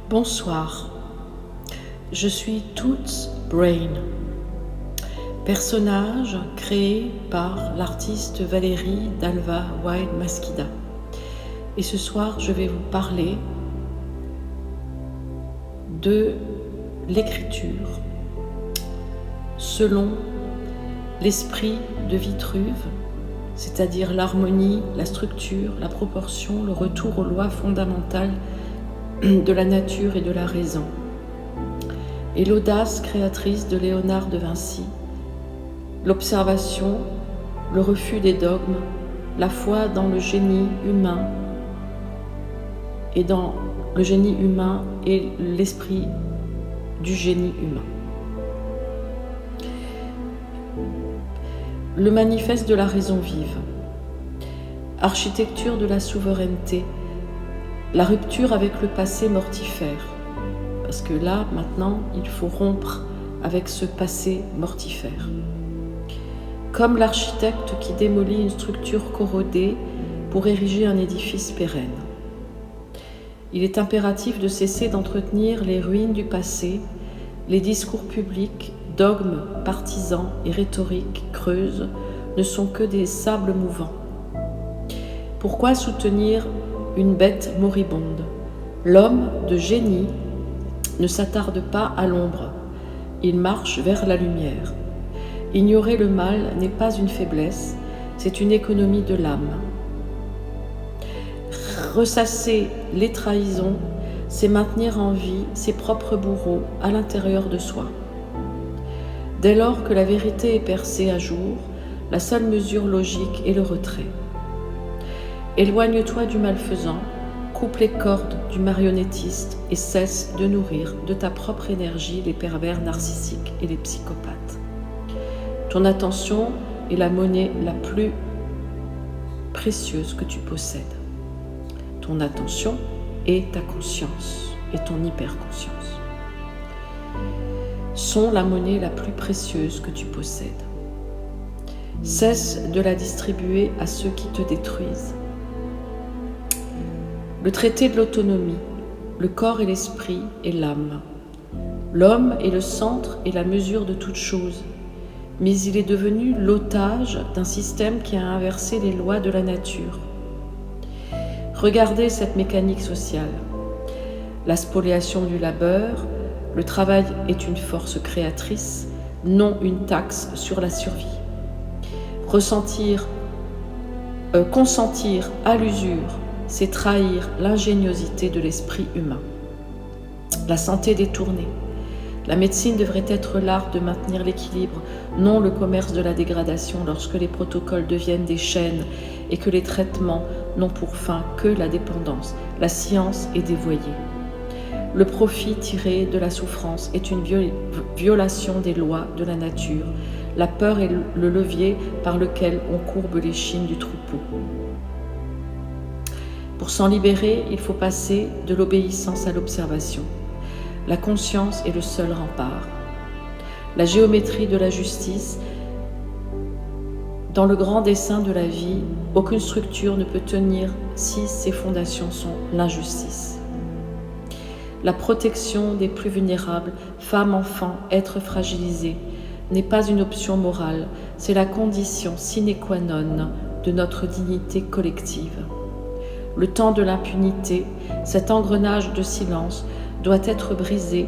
Bonsoir, je suis Toots Brain, personnage créé par l'artiste Valérie Dalva Wild Masquida. Et ce soir, je vais vous parler de l'écriture selon l'esprit de Vitruve, c'est-à-dire l'harmonie, la structure, la proportion, le retour aux lois fondamentales de la nature et de la raison, et l'audace créatrice de Léonard de Vinci, l'observation, le refus des dogmes, la foi dans le génie humain et l'esprit du génie humain. Le manifeste de la raison vive, architecture de la souveraineté, la rupture avec le passé mortifère, parce que là, maintenant, il faut rompre avec ce passé mortifère. Comme l'architecte qui démolit une structure corrodée pour ériger un édifice pérenne. Il est impératif de cesser d'entretenir les ruines du passé, les discours publics, dogmes, partisans et rhétoriques creuses ne sont que des sables mouvants. Pourquoi soutenir une bête moribonde? L'homme de génie ne s'attarde pas à l'ombre, il marche vers la lumière. Ignorer le mal n'est pas une faiblesse, c'est une économie de l'âme. Ressasser les trahisons, c'est maintenir en vie ses propres bourreaux à l'intérieur de soi. Dès lors que la vérité est percée à jour, la seule mesure logique est le retrait. Éloigne-toi du malfaisant, coupe les cordes du marionnettiste et cesse de nourrir de ta propre énergie les pervers narcissiques et les psychopathes. Ton attention est la monnaie la plus précieuse que tu possèdes. Ton attention est ta conscience et ton hyperconscience sont la monnaie la plus précieuse que tu possèdes. Cesse de la distribuer à ceux qui te détruisent. Le traité de l'autonomie, le corps et l'esprit et l'âme. L'homme est le centre et la mesure de toute chose, mais il est devenu l'otage d'un système qui a inversé les lois de la nature. Regardez cette mécanique sociale. La spoliation du labeur, le travail est une force créatrice, non une taxe sur la survie. Consentir à l'usure, c'est trahir l'ingéniosité de l'esprit humain. La santé détournée. La médecine devrait être l'art de maintenir l'équilibre, non le commerce de la dégradation lorsque les protocoles deviennent des chaînes et que les traitements n'ont pour fin que la dépendance. La science est dévoyée. Le profit tiré de la souffrance est une violation des lois de la nature. La peur est le levier par lequel on courbe l'échine du troupeau. Pour s'en libérer, il faut passer de l'obéissance à l'observation. La conscience est le seul rempart. La géométrie de la justice. Dans le grand dessin de la vie, aucune structure ne peut tenir si ses fondations sont l'injustice. La protection des plus vulnérables, femmes, enfants, êtres fragilisés, n'est pas une option morale, c'est la condition sine qua non de notre dignité collective. Le temps de l'impunité, cet engrenage de silence, doit être brisé,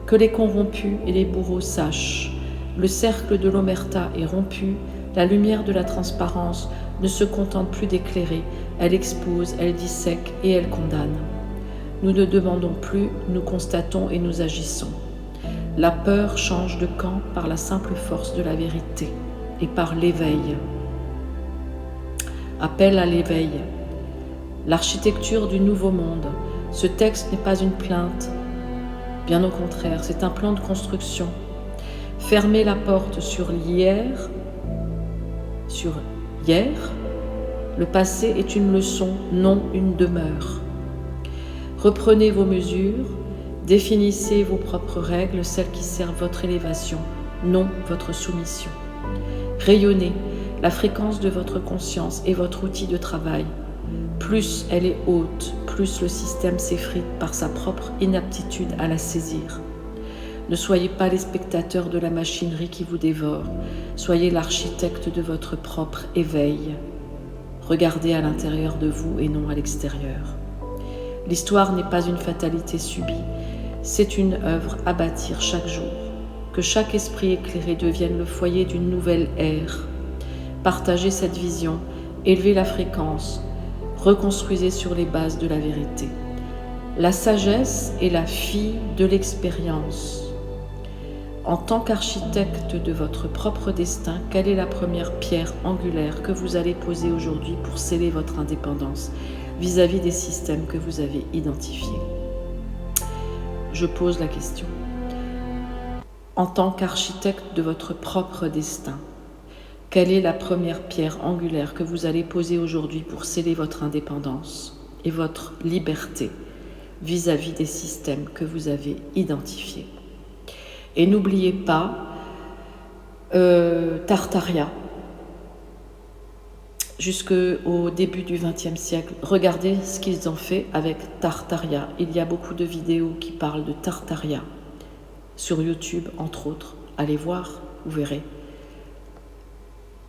que les corrompus et les bourreaux sachent. Le cercle de l'omerta est rompu, la lumière de la transparence ne se contente plus d'éclairer, elle expose, elle dissèque et elle condamne. Nous ne demandons plus, nous constatons et nous agissons. La peur change de camp par la simple force de la vérité et par l'éveil. Appel à l'éveil. L'architecture du nouveau monde. Ce texte n'est pas une plainte. Bien au contraire, c'est un plan de construction. Fermez la porte sur hier. Le passé est une leçon, non une demeure. Reprenez vos mesures, définissez vos propres règles, celles qui servent votre élévation, non votre soumission. Rayonnez, la fréquence de votre conscience est votre outil de travail. Plus elle est haute, plus le système s'effrite par sa propre inaptitude à la saisir. Ne soyez pas les spectateurs de la machinerie qui vous dévore, soyez l'architecte de votre propre éveil. Regardez à l'intérieur de vous et non à l'extérieur. L'histoire n'est pas une fatalité subie, c'est une œuvre à bâtir chaque jour. Que chaque esprit éclairé devienne le foyer d'une nouvelle ère. Partagez cette vision, élevez la fréquence, reconstruisez sur les bases de la vérité. La sagesse est la fille de l'expérience. En tant qu'architecte de votre propre destin, quelle est la première pierre angulaire que vous allez poser aujourd'hui pour sceller votre indépendance vis-à-vis des systèmes que vous avez identifiés? Je pose la question. En tant qu'architecte de votre propre destin, quelle est la première pierre angulaire que vous allez poser aujourd'hui pour sceller votre indépendance et votre liberté vis-à-vis des systèmes que vous avez identifiés? Et n'oubliez pas Tartaria, jusqu'au début du XXe siècle. Regardez ce qu'ils ont fait avec Tartaria. Il y a beaucoup de vidéos qui parlent de Tartaria, sur YouTube entre autres. Allez voir, vous verrez.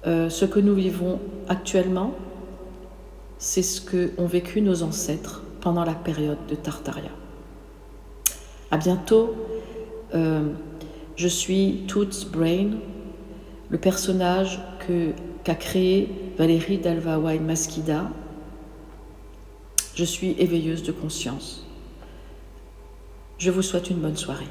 Ce que nous vivons actuellement, c'est ce qu'ont vécu nos ancêtres pendant la période de Tartaria. À bientôt. Je suis Toots Brain, le personnage qu'a créé Valérie Dalva-Wine Masquida. Je suis éveilleuse de conscience. Je vous souhaite une bonne soirée.